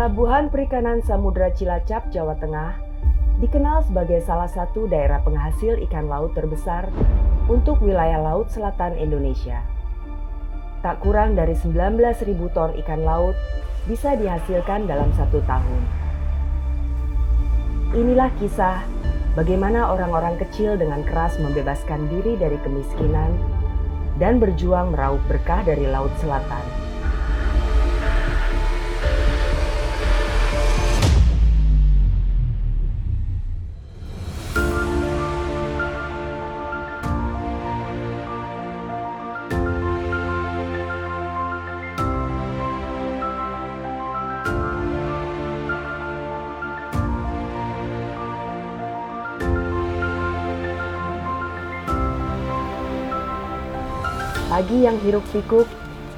Pelabuhan Perikanan Samudra Cilacap, Jawa Tengah, dikenal sebagai salah satu daerah penghasil ikan laut terbesar untuk wilayah laut selatan Indonesia. Tak kurang dari 19.000 ton ikan laut bisa dihasilkan dalam 1 tahun. Inilah kisah bagaimana orang-orang kecil dengan keras membebaskan diri dari kemiskinan dan berjuang meraup berkah dari laut selatan. Pagi yang hiruk-pikuk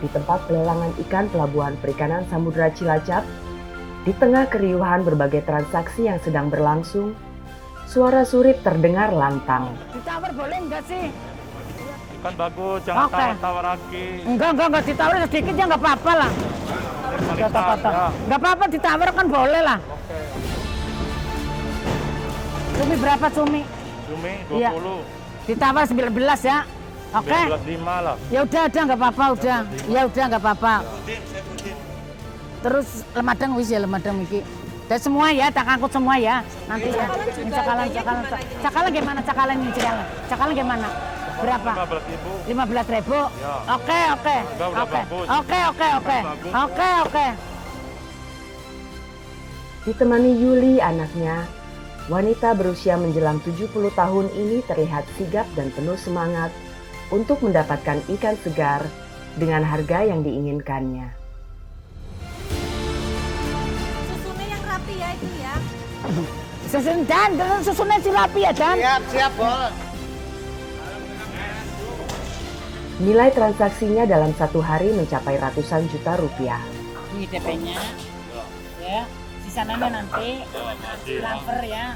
di tempat pelelangan ikan Pelabuhan Perikanan Samudra Cilacap, di tengah keriuhan berbagai transaksi yang sedang berlangsung, suara Surip terdengar lantang. Ditawar boleh enggak sih? Ikan bagus, jangan tawar-tawar lagi. Enggak ditawar sedikit ya enggak apa-apa lah. Enggak apa-apa. Enggak apa-apa ditawar kan boleh lah. Oke. Cumi berapa cumi? Cumi 20. Iya. Ditawar 19 ya. Oke. 19,5 lah. Ya udah enggak apa-apa udah. Ya udah enggak apa-apa. Terus lemadang wis ya lemadang iki. Dan semua ya, tak angkut semua ya. Nanti ya. Cakalan. Cakalan gimana cakalan ini cakalan? Cakalan gimana? Berapa? 15.000. 15.000. Ya. Oke. Udah bagus. Oke. Ditemani Yuli anaknya, wanita berusia menjelang 70 tahun ini terlihat sigap dan penuh semangat untuk mendapatkan ikan segar dengan harga yang diinginkannya. Susunnya yang rapi ya itu ya. Susunnya si rapi ya Dan. Siap, Bol. Nilai transaksinya dalam 1 hari mencapai ratusan juta rupiah. Ini DP-nya. Ya, sisanya nanti transfer ya.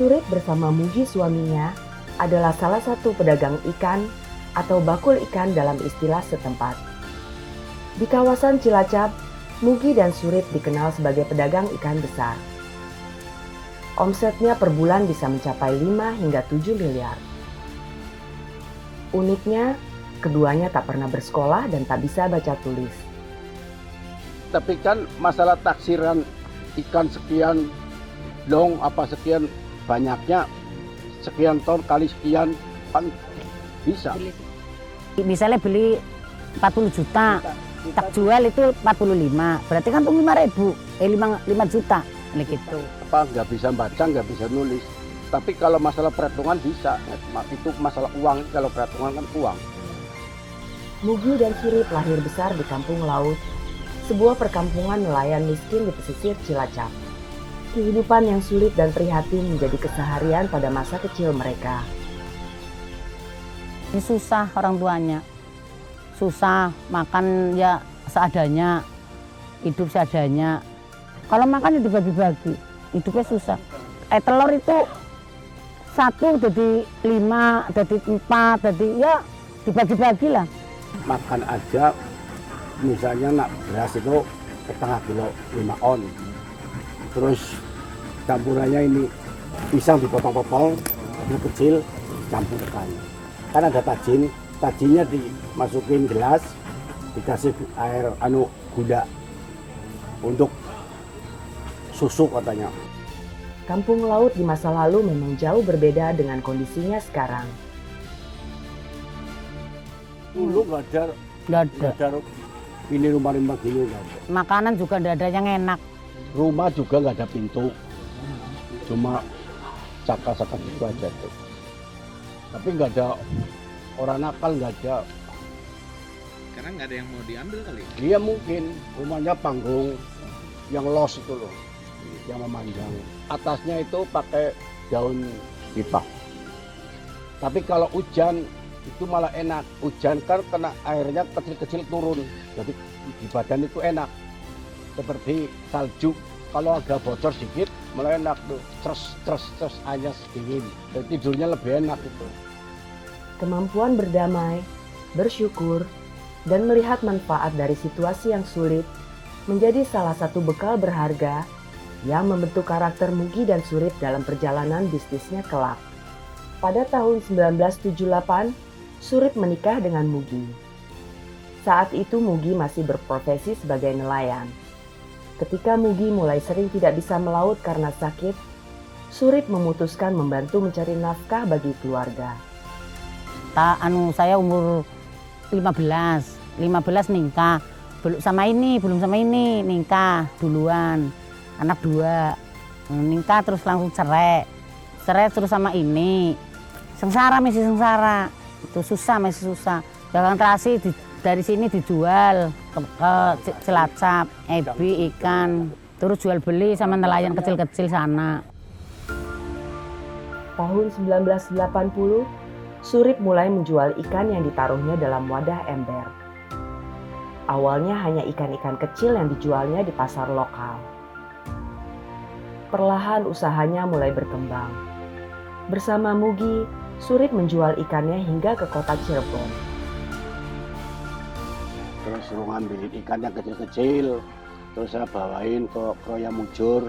Surip bersama Mugi suaminya adalah salah satu pedagang ikan atau bakul ikan dalam istilah setempat. Di kawasan Cilacap, Mugi dan Surip dikenal sebagai pedagang ikan besar. Omsetnya per bulan bisa mencapai 5 hingga 7 miliar. Uniknya, keduanya tak pernah bersekolah dan tak bisa baca tulis. Tapi kan masalah taksiran ikan sekian dong apa sekian banyaknya sekian ton kali sekian kan bisa. Misalnya beli 40 juta, tak jual itu 45, berarti kan tuh 5 juta, gitu. Apa nggak bisa baca, nggak bisa nulis. Tapi kalau masalah perhitungan bisa, itu masalah uang, kalau perhitungan kan uang. Mugi dan Surip lahir besar di Kampung Laut, sebuah perkampungan nelayan miskin di pesisir Cilacap. Kehidupan yang sulit dan prihatin menjadi keseharian pada masa kecil mereka. Ini susah orang tuanya, susah makan ya seadanya, hidup seadanya. Kalau makan ya dibagi-bagi, hidupnya susah. Telur itu 1 jadi 5, jadi 4, jadi ya dibagi-bagi lah. Makan aja, misalnya nak beras itu setengah kilo 5 on. Terus campurannya ini pisang dipotong-potong, kecil, campurkan. Kan ada tajinnya dimasukin gelas, dikasih air gula untuk susu katanya. Kampung Laut di masa lalu memang jauh berbeda dengan kondisinya sekarang. Dulu nggak ada ini rumah-rumah gini nggak ada. Makanan juga tidak ada yang enak. Rumah juga nggak ada pintu, cuma cakar-cakar gitu aja tuh. Tapi nggak ada orang nakal, nggak ada. Karena nggak ada yang mau diambil kali. Dia mungkin rumahnya panggung yang los itu loh, yang memanjang. Atasnya itu pakai daun pipa. Tapi kalau hujan itu malah enak. Hujan kan kena airnya kecil-kecil turun, jadi di badan itu enak. Seperti salju, kalau agak bocor sedikit malah enak tuh, tres anyas dingin. Dan tidurnya lebih enak itu. Kemampuan berdamai, bersyukur, dan melihat manfaat dari situasi yang sulit menjadi salah satu bekal berharga yang membentuk karakter Mugi dan Surip dalam perjalanan bisnisnya kelak. Pada tahun 1978, Surip menikah dengan Mugi. Saat itu Mugi masih berprofesi sebagai nelayan. Ketika Mugi mulai sering tidak bisa melaut karena sakit, Surip memutuskan membantu mencari nafkah bagi keluarga. Saya umur 15 nikah. Belum sama ini nikah duluan. Anak 2. Nikah terus langsung cerai terus sama ini. Masih sengsara. Itu masih susah. Dagang terasi dari sini dijual ke Cilacap, ebi, ikan. Terus jual beli sama nelayan kecil-kecil sana. Tahun 1980, Surip mulai menjual ikan yang ditaruhnya dalam wadah ember. Awalnya hanya ikan-ikan kecil yang dijualnya di pasar lokal. Perlahan usahanya mulai berkembang. Bersama Mugi, Surip menjual ikannya hingga ke kota Cirebon. Terus suruh ngambilin ikan yang kecil-kecil, terus saya bawain ke Kroya Mujur,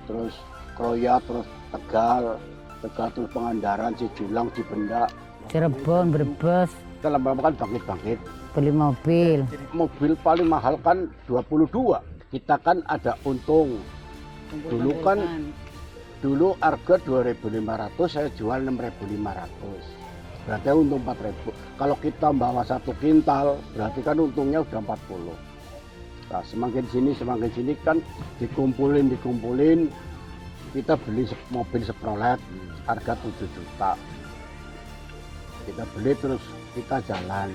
terus Kroya, terus Tegal terus Pangandaran, Cijulang, Cibendak, Cirebon, Brebes. Kita lama-lama kan bangkit-bangkit. Beli mobil. Mobil paling mahal kan 22. Kita kan ada untung. Dulu harga 2.500, saya jual 6.500. Berarti untung 4.000. Kalau kita bawa 1 kintal, berarti kan untungnya udah 40. Nah, semakin sini kan dikumpulin. Kita beli mobil Chevrolet harga 7 juta. Kita beli terus kita jalan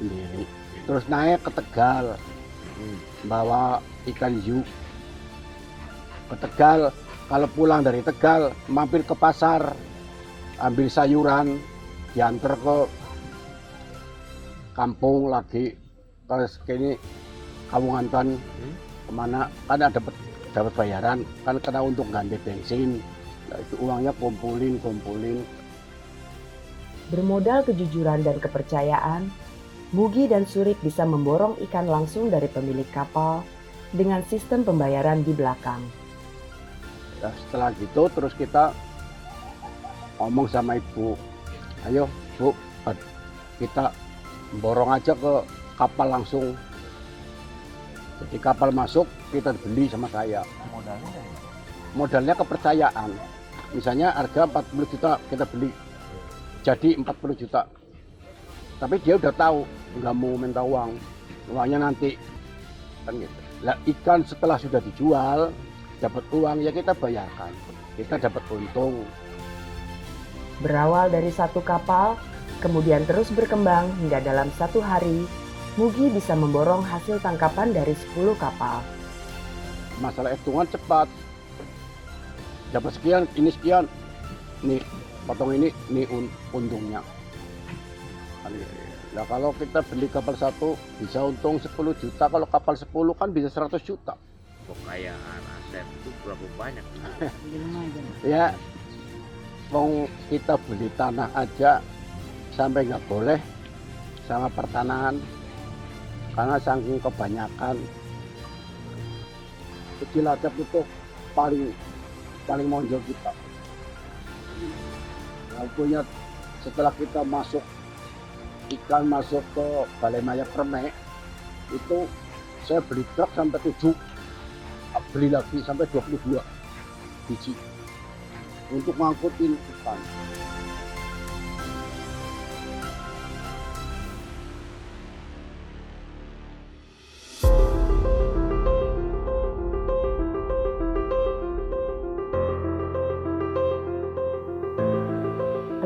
sendiri. Terus naik ke Tegal, bawa ikan hiu. Ke Tegal, kalau pulang dari Tegal, mampir ke pasar, ambil sayuran, diantar ke kampung lagi. Terus kini Kamungantan kemana, kan ada dapat bayaran, kan kena untuk ganti bensin. Nah, itu uangnya kumpulin. Bermodal kejujuran dan kepercayaan, Mugi dan Surip bisa memborong ikan langsung dari pemilik kapal dengan sistem pembayaran di belakang. Nah, setelah gitu terus kita ngomong sama ibu, ayo Bu, kita borong aja ke kapal langsung. Jadi kapal masuk, kita beli sama saya. Modalnya kepercayaan. Misalnya harga 40 juta, kita beli. Jadi 40 juta. Tapi dia udah tahu, nggak mau minta uang. Uangnya nanti. Kan gitu. Nah, ikan setelah sudah dijual, dapat uang, ya kita bayarkan. Kita dapat untung. Berawal dari 1 kapal, kemudian terus berkembang hingga dalam 1 hari, Mugi bisa memborong hasil tangkapan dari 10 kapal. Masalah hitungan cepat. Dapat sekian, ini sekian. Nih, potong ini untungnya. Nah, kalau kita beli kapal 1 bisa untung 10 juta, kalau kapal 10 kan bisa 100 juta. Kekayaan aset itu berapa banyak? Ya, mau kita beli tanah aja sampai nggak boleh sama pertanahan. Karena saking kebanyakan, Cilacap itu paling monjol kita. Punya setelah kita masuk ikan masuk ke Balai Maya Permek, itu saya beli truk sampai 7, beli lagi sampai 22 biji untuk ngangkutin ikan.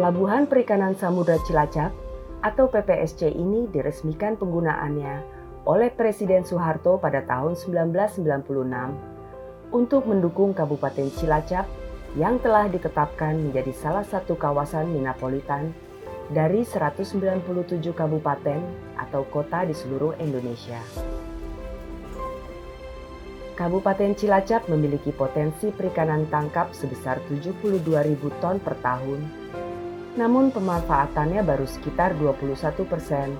Pelabuhan Perikanan Samudra Cilacap atau PPSC ini diresmikan penggunaannya oleh Presiden Soeharto pada tahun 1996 untuk mendukung Kabupaten Cilacap yang telah ditetapkan menjadi salah satu kawasan metropolitan dari 197 kabupaten atau kota di seluruh Indonesia. Kabupaten Cilacap memiliki potensi perikanan tangkap sebesar 72.000 ton per tahun. Namun pemanfaatannya baru sekitar 21%,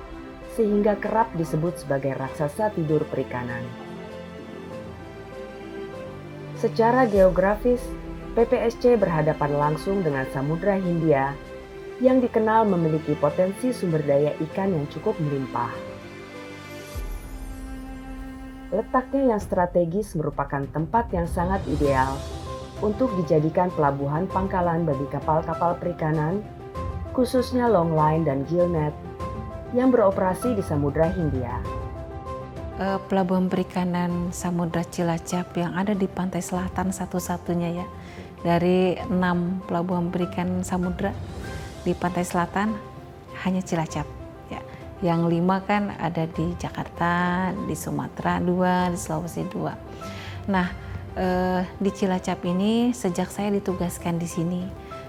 sehingga kerap disebut sebagai raksasa tidur perikanan. Secara geografis, PPSC berhadapan langsung dengan Samudra Hindia yang dikenal memiliki potensi sumber daya ikan yang cukup melimpah. Letaknya yang strategis merupakan tempat yang sangat ideal untuk dijadikan pelabuhan pangkalan bagi kapal-kapal perikanan, khususnya longline dan gillnet, yang beroperasi di Samudra Hindia. Pelabuhan perikanan Samudra Cilacap yang ada di pantai selatan satu-satunya ya. Dari 6 pelabuhan perikanan samudra di pantai selatan hanya Cilacap. Ya. Yang 5 kan ada di Jakarta, di Sumatera 2, di Sulawesi 2. Nah, di Cilacap ini sejak saya ditugaskan di sini,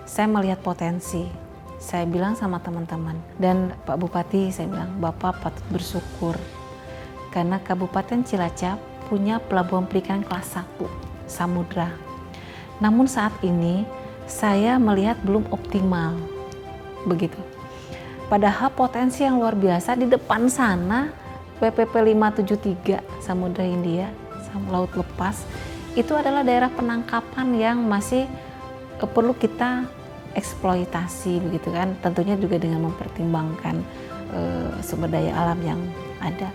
saya melihat potensi. Saya bilang sama teman-teman dan Pak Bupati, saya bilang, Bapak patut bersyukur karena Kabupaten Cilacap punya pelabuhan perikanan kelas 1 samudra. Namun saat ini saya melihat belum optimal, begitu. Padahal potensi yang luar biasa di depan sana, PPP 573 Samudra Hindia, Laut Lepas, itu adalah daerah penangkapan yang masih perlu kita eksploitasi, begitu kan. Tentunya juga dengan mempertimbangkan sumber daya alam yang ada.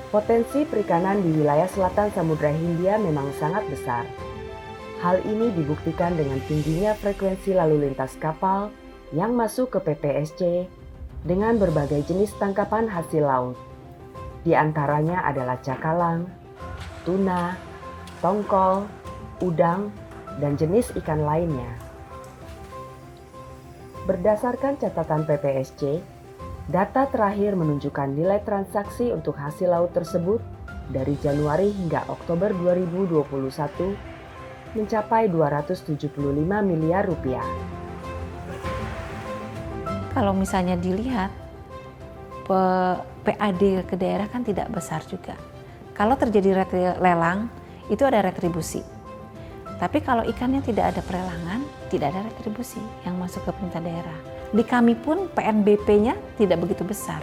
Potensi perikanan di wilayah selatan Samudra Hindia memang sangat besar. Hal ini dibuktikan dengan tingginya frekuensi lalu lintas kapal yang masuk ke PPSC dengan berbagai jenis tangkapan hasil laut. Di antaranya adalah cakalang, tuna, tongkol, udang, dan jenis ikan lainnya. Berdasarkan catatan PPSC, data terakhir menunjukkan nilai transaksi untuk hasil laut tersebut dari Januari hingga Oktober 2021 mencapai 275 miliar rupiah. Kalau misalnya dilihat, PAD ke daerah kan tidak besar juga. Kalau terjadi lelang, itu ada retribusi. Tapi kalau ikannya tidak ada pelelangan, tidak ada retribusi yang masuk ke pemerintah daerah. Di kami pun PNBP-nya tidak begitu besar.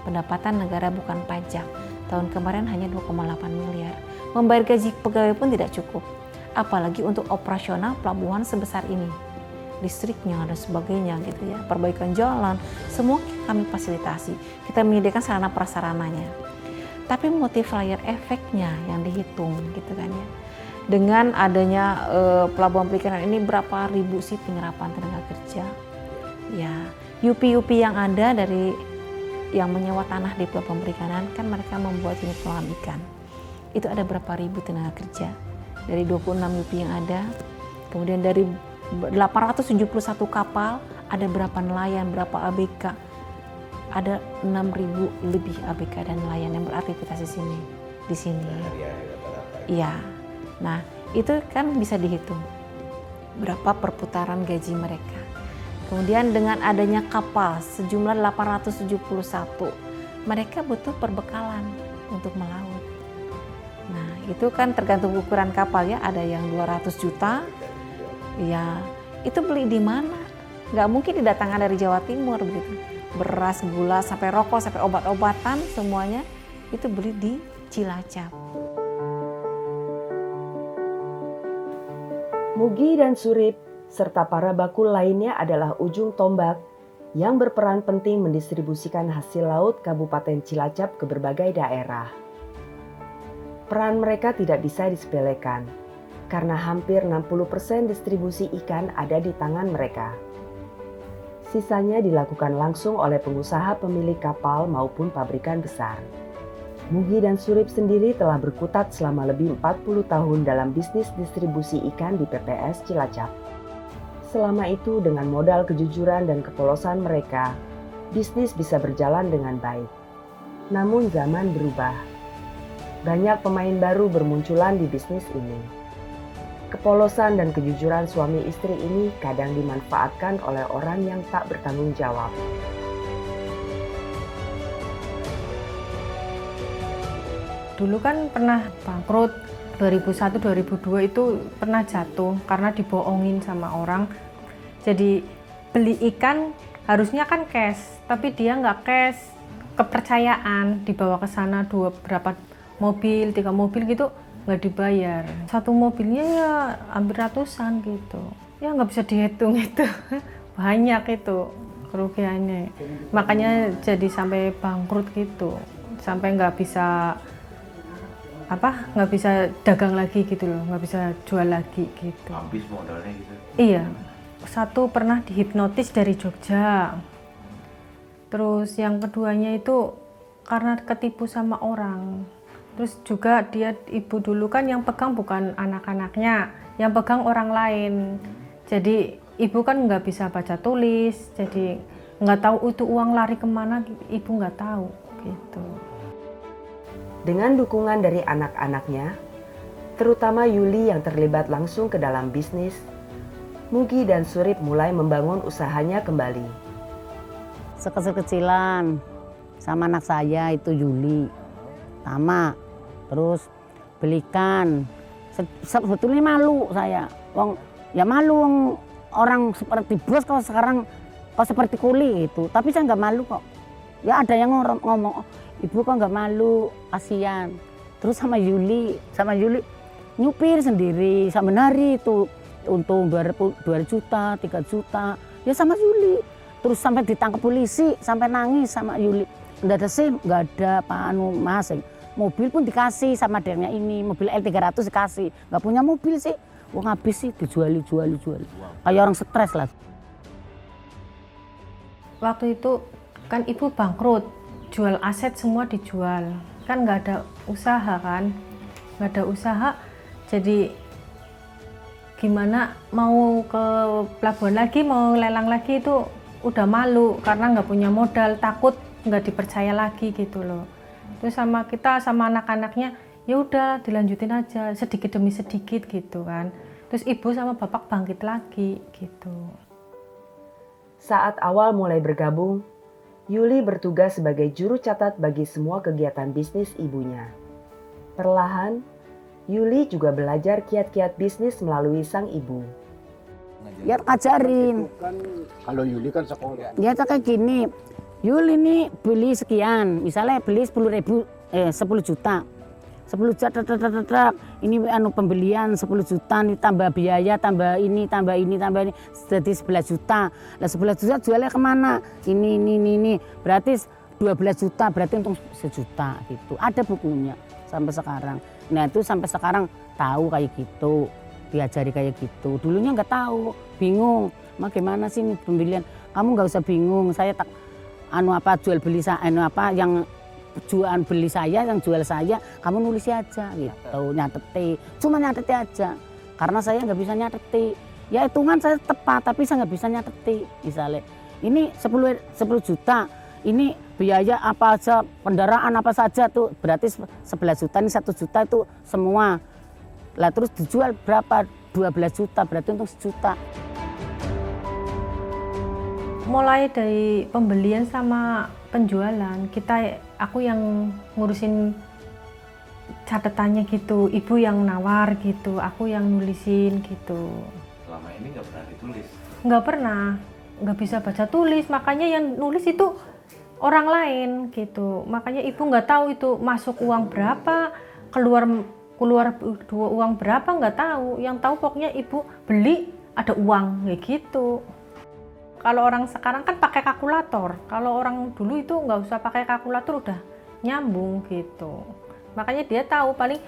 Pendapatan negara bukan pajak. Tahun kemarin hanya 2,8 miliar. Membayar gaji pegawai pun tidak cukup. Apalagi untuk operasional pelabuhan sebesar ini. Listriknya dan sebagainya gitu ya. Perbaikan jalan, semua kami fasilitasi. Kita menyediakan sarana prasarananya. Tapi multiplier efeknya yang dihitung gitu kan ya. Dengan adanya pelabuhan perikanan ini berapa ribu sih penyerapan tenaga kerja. Ya, UP-UP yang ada dari yang menyewa tanah di pelabuhan perikanan kan mereka membuat unit pengolahan ikan. Itu ada berapa ribu tenaga kerja dari 26 UP yang ada. Kemudian dari 871 kapal ada berapa nelayan, berapa ABK. Ada 6.000 lebih ABK dan nelayan yang beraktivitas di sini. Iya. Nah, itu kan bisa dihitung berapa perputaran gaji mereka. Kemudian dengan adanya kapal sejumlah 871, mereka butuh perbekalan untuk melaut. Nah, itu kan tergantung ukuran kapal ya, ada yang 200 juta, ya itu beli di mana? Nggak mungkin didatangkan dari Jawa Timur begitu. Beras, gula, sampai rokok, sampai obat-obatan semuanya itu beli di Cilacap. Mugi dan Surip serta para bakul lainnya adalah ujung tombak yang berperan penting mendistribusikan hasil laut Kabupaten Cilacap ke berbagai daerah. Peran mereka tidak bisa disepelekan, karena hampir 60% distribusi ikan ada di tangan mereka. Sisanya dilakukan langsung oleh pengusaha pemilik kapal maupun pabrikan besar. Mugi dan Surip sendiri telah berkutat selama lebih 40 tahun dalam bisnis distribusi ikan di PPS Cilacap. Selama itu dengan modal kejujuran dan kepolosan mereka, bisnis bisa berjalan dengan baik. Namun zaman berubah. Banyak pemain baru bermunculan di bisnis ini. Kepolosan dan kejujuran suami istri ini kadang dimanfaatkan oleh orang yang tak bertanggung jawab. Dulu kan pernah bangkrut, 2001-2002 itu pernah jatuh karena dibohongin sama orang. Jadi beli ikan harusnya kan cash, tapi dia nggak cash, kepercayaan dibawa ke sana berapa mobil, 3 mobil gitu nggak dibayar. Satu mobilnya ya hampir ratusan gitu, ya nggak bisa dihitung itu. Banyak itu kerugiannya, makanya jadi sampai bangkrut gitu, sampai nggak bisa dagang lagi gitu loh, nggak bisa jual lagi gitu. Habis modalnya gitu. Iya, satu pernah dihipnotis dari Jogja, terus yang keduanya itu karena ketipu sama orang. Terus juga dia ibu dulu kan yang pegang bukan anak-anaknya, yang pegang orang lain. Jadi ibu kan nggak bisa baca tulis, jadi nggak tahu itu uang lari kemana, ibu nggak tahu gitu. Dengan dukungan dari anak-anaknya, terutama Yuli yang terlibat langsung ke dalam bisnis, Mugi dan Surip mulai membangun usahanya kembali. Sekecil-kecilan sama anak saya itu Yuli, sama terus belikan. Sebetulnya malu saya, ya malu orang seperti bos kalau sekarang kok seperti kuli itu, tapi saya nggak malu kok. Ya ada yang ngomong, ibu kok nggak malu, kasihan. Terus sama Yuli nyupir sendiri, sama hari itu untung 2 juta, 3 juta, ya sama Yuli. Terus sampai ditangkap polisi, sampai nangis sama Yuli. Nggak ada SIM, nggak ada masing. Mobil pun dikasih sama adiknya ini, mobil L300 dikasih. Nggak punya mobil sih, uang habis sih dijual. Kayak orang stres lah. Waktu itu kan ibu bangkrut, jual aset semua dijual, kan nggak ada usaha kan, nggak ada usaha, jadi gimana mau ke pelabuhan lagi, mau lelang lagi itu udah malu karena nggak punya modal, takut nggak dipercaya lagi gitu loh. Terus sama kita sama anak-anaknya ya udah dilanjutin aja sedikit demi sedikit gitu kan. Terus ibu sama bapak bangkit lagi gitu. Saat awal mulai bergabung, Yuli bertugas sebagai juru catat bagi semua kegiatan bisnis ibunya. Perlahan, Yuli juga belajar kiat-kiat bisnis melalui sang ibu. Ya ajarin. Kalau Yuli kan sekolah. Ya kayak gini, Yuli nih beli sekian, misalnya beli 10 juta. 10 juta, ini pembelian 10 juta, nih tambah biaya, tambah ini, jadi 11 juta. Lah 11 juta jualnya kemana? Ini. Berarti 12 juta, berarti untung 1 juta gitu. Ada bukunya sampai sekarang. Nah itu sampai sekarang tahu kayak gitu, diajari kayak gitu. Dulunya nggak tahu, bingung. Gimana sih ini pembelian? Kamu nggak usah bingung, saya tak jual beli yang jual beli saya, yang jual saya, kamu nulis aja gitu, nyateti, cuma nyateti aja, karena saya nggak bisa nyateti, ya hitungan saya tepat, tapi saya nggak bisa nyateti, misalnya, ini 10 juta, ini biaya apa aja, kendaraan apa saja tuh, berarti 11 juta, ini 1 juta itu semua, lah terus dijual berapa, 12 juta, berarti untuk 1 juta. Mulai dari pembelian sama penjualan, aku yang ngurusin catatannya gitu, ibu yang nawar gitu, aku yang nulisin gitu. Selama ini nggak pernah ditulis? Nggak pernah, nggak bisa baca tulis, makanya yang nulis itu orang lain gitu. Makanya ibu nggak tahu itu masuk uang berapa, keluar uang berapa, nggak tahu. Yang tahu pokoknya ibu beli ada uang kayak gitu. Kalau orang sekarang kan pakai kalkulator, kalau orang dulu itu nggak usah pakai kalkulator udah nyambung gitu. Makanya dia tahu paling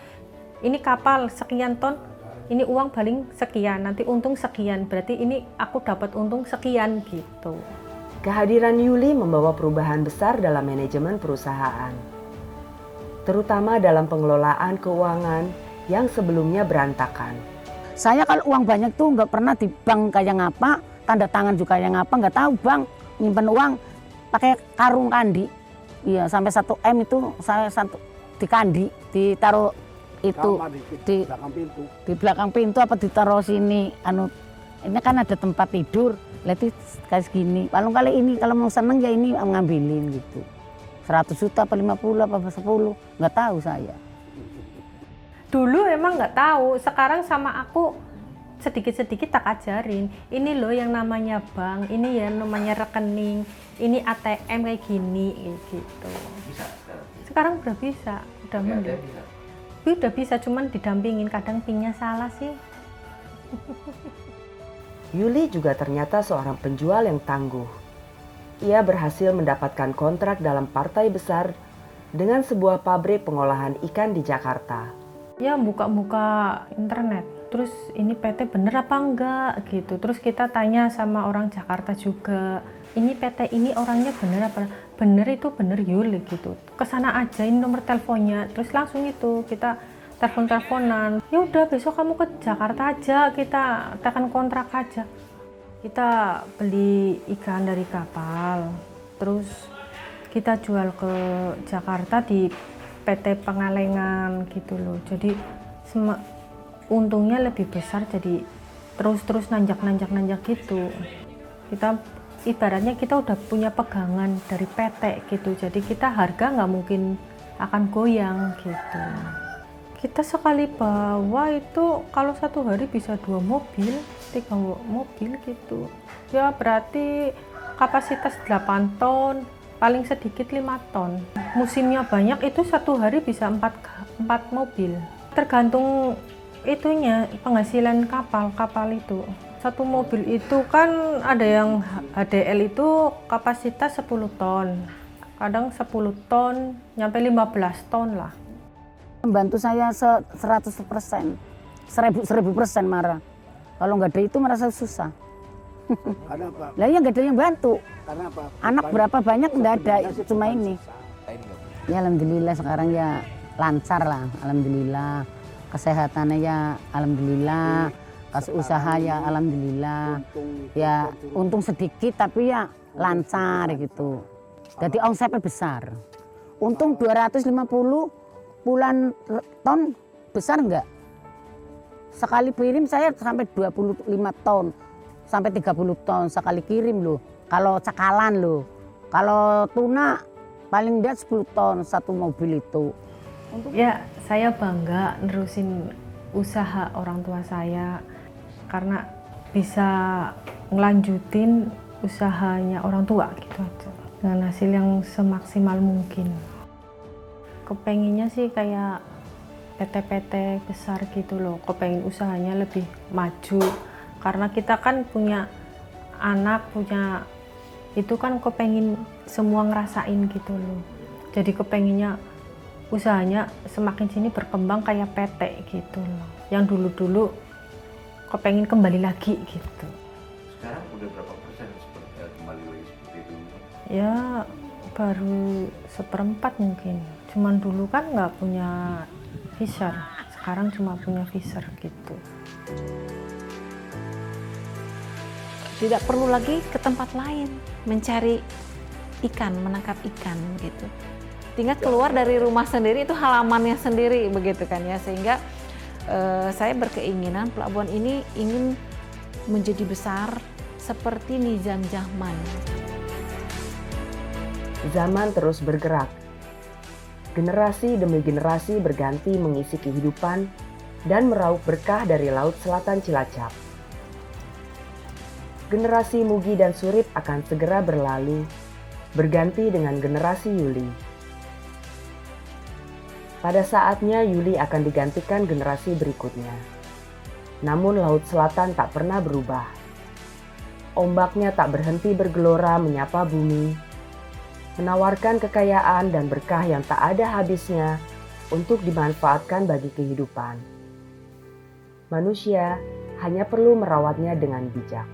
ini kapal sekian ton, ini uang paling sekian, nanti untung sekian, berarti ini aku dapat untung sekian gitu. Kehadiran Yuli membawa perubahan besar dalam manajemen perusahaan, terutama dalam pengelolaan keuangan yang sebelumnya berantakan. Saya kalau uang banyak tuh nggak pernah di bank kayak ngapa, tanda tangan juga yang apa, nggak tahu bang, nyimpen uang pakai karung kandi, iya sampai 1 M itu saya di kandi, ditaruh itu di belakang pintu apa ditaruh sini, ini kan ada tempat tidur, lihat kayak segini, paling kali ini kalau mau seneng ya ini ngambilin gitu, 100 juta apa 50 apa 10, nggak tahu saya. Dulu emang nggak tahu, sekarang sama aku sedikit-sedikit tak ajarin. Ini loh yang namanya bank, ini ya namanya rekening, ini ATM kayak gini gitu. Bisa sekarang. Sekarang udah bisa, udah Pakai mending. ATM bisa. Udah bisa, cuman didampingin, kadang pinnya salah sih. Yuli juga ternyata seorang penjual yang tangguh. Ia berhasil mendapatkan kontrak dalam partai besar dengan sebuah pabrik pengolahan ikan di Jakarta. Ya buka-buka internet, terus ini PT bener apa enggak gitu. Terus kita tanya sama orang Jakarta juga, ini PT ini orangnya bener apa? Bener, itu bener Yuli gitu. Kesana aja, ini nomor teleponnya. Terus langsung itu kita telepon-teleponan. Ya udah besok kamu ke Jakarta aja, kita tekan kontrak aja. Kita beli ikan dari kapal, terus kita jual ke Jakarta di PT Pengalengan gitu loh. Jadi untungnya lebih besar, jadi terus nanjak gitu. Kita ibaratnya kita udah punya pegangan dari PT gitu, jadi kita harga nggak mungkin akan goyang gitu. Kita sekali bawa itu kalau satu hari bisa 2 mobil, 3 mobil gitu. Ya berarti kapasitas 8 ton, paling sedikit 5 ton. Musimnya banyak itu satu hari bisa 4 mobil. Tergantung itunya, penghasilan kapal itu. Satu mobil itu kan ada yang HDL itu kapasitas 10 ton. Kadang 10 ton, nyampe 15 ton lah. Membantu saya 100%, 1000% marah. Kalau nggak ada itu merasa susah. Karena apa? Lah ya nggak ada yang bantu. Karena apa? Anak berapa banyak nggak ada, cuma ini. Lain nggak Bu? Ya alhamdulillah sekarang ya lancar lah, alhamdulillah. Kesehatannya ya alhamdulillah, kas usaha ya alhamdulillah. Ya untung sedikit tapi ya lancar gitu. Jadi omsetnya besar. Untung 250 bulan ton besar enggak? Sekali kirim saya sampai 25 ton, sampai 30 ton sekali kirim loh. Kalau cakalan loh. Kalau tuna paling enggak 10 ton satu mobil itu. Ya, saya bangga nerusin usaha orang tua saya karena bisa ngelanjutin usahanya orang tua gitu aja. Dengan hasil yang semaksimal mungkin. Kepenginnya sih kayak PT-PT besar gitu loh, kepengen usahanya lebih maju. Karena kita kan punya anak, punya itu kan kepengen semua ngerasain gitu loh. Jadi kepenginnya usahanya semakin sini berkembang kayak PT gitu loh. Yang dulu-dulu kepengen kembali lagi gitu. Sekarang udah berapa persen kembali lagi seperti itu? Ya baru 1/4 mungkin. Cuman dulu kan nggak punya fisher, sekarang cuma punya fisher gitu. Tidak perlu lagi ke tempat lain mencari ikan, menangkap ikan gitu. Tinggal keluar dari rumah sendiri, itu halamannya sendiri begitu kan ya, sehingga saya berkeinginan pelabuhan ini ingin menjadi besar seperti Nizam Jahman. Zaman terus bergerak. Generasi demi generasi berganti mengisi kehidupan dan meraup berkah dari Laut Selatan Cilacap. Generasi Mugi dan Surip akan segera berlalu, berganti dengan generasi Yuli. Pada saatnya Yuli akan digantikan generasi berikutnya. Namun Laut Selatan tak pernah berubah. Ombaknya tak berhenti bergelora menyapa bumi, menawarkan kekayaan dan berkah yang tak ada habisnya untuk dimanfaatkan bagi kehidupan. Manusia hanya perlu merawatnya dengan bijak.